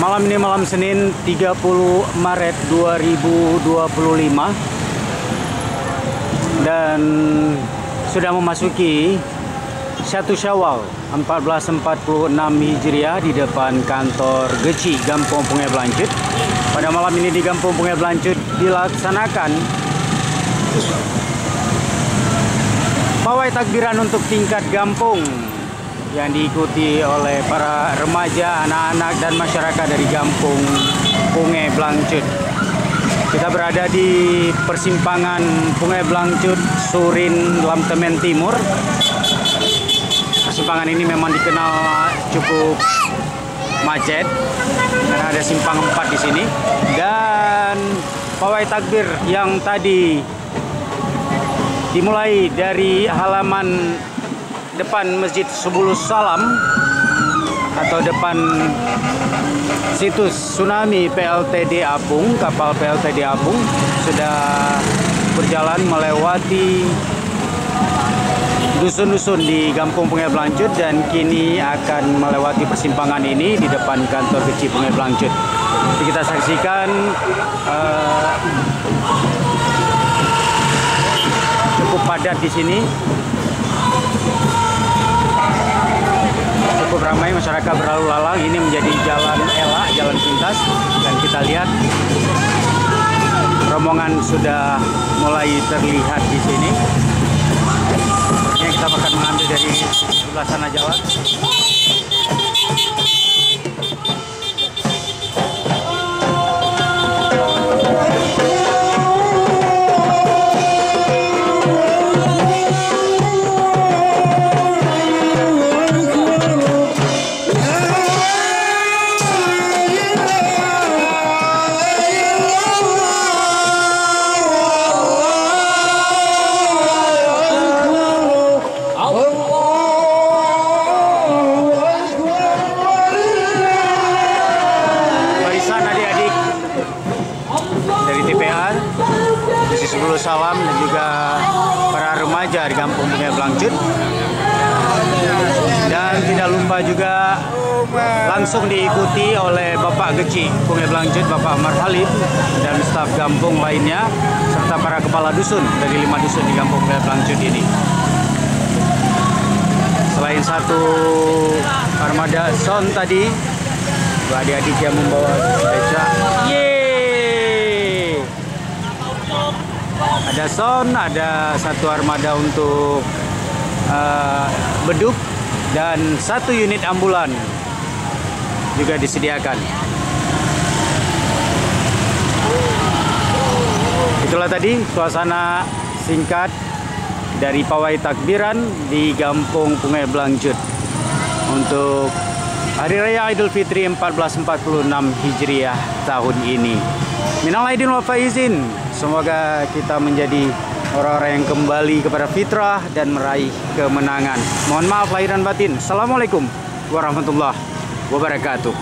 Malam ini malam Senin 30 Maret 2025 dan sudah memasuki 1 Syawal 1446 Hijriah di depan kantor Geci Gampong Pungai Blancut. Pada malam ini di Gampong Pungai Blancut dilaksanakan pawai takbiran untuk tingkat Gampong yang diikuti oleh para remaja, anak-anak dan masyarakat dari Gampong Pungai Blancut. Kita berada di persimpangan Pungai Blancut, Surin, Lamtemen Timur. Persimpangan ini memang dikenal cukup macet karena ada simpang 4 di sini. Dan pawai takbir yang tadi dimulai dari halaman depan Masjid Subulus Salam atau depan situs tsunami PLTD Apung, kapal PLTD Apung sudah berjalan melewati dusun-dusun di Gampong Pungai Blancut dan kini akan melewati persimpangan ini di depan kantor Geci Pungai Blancut. Jadi kita saksikan cukup padat di sini. Cukup ramai masyarakat berlalu lalang. Ini menjadi jalan elak, jalan pintas, dan kita lihat rombongan sudah mulai terlihat di sini. Sepertinya kita akan mengambil dari sebelah sana jalan. Subulus Salam dan juga para remaja di Gampong Pungai Blancut. Dan tidak lupa juga langsung diikuti oleh Bapak Geci Pungai Blancut, Bapak Marhalib, dan staf Gampong lainnya serta para kepala dusun dari 5 dusun di Gampong Pungai Blancut ini. Selain satu armada sound tadi, adik-adik yang membawa beca. Ada sound, ada satu armada untuk beduk dan satu unit ambulan juga disediakan. Itulah tadi suasana singkat dari pawai takbiran di Gampong Pungai Blancut untuk Hari Raya Idul Fitri 1446 Hijriah tahun ini. Minal aidin wal faizin. Semoga kita menjadi orang-orang yang kembali kepada fitrah dan meraih kemenangan. Mohon maaf lahir dan batin. Assalamualaikum warahmatullahi wabarakatuh.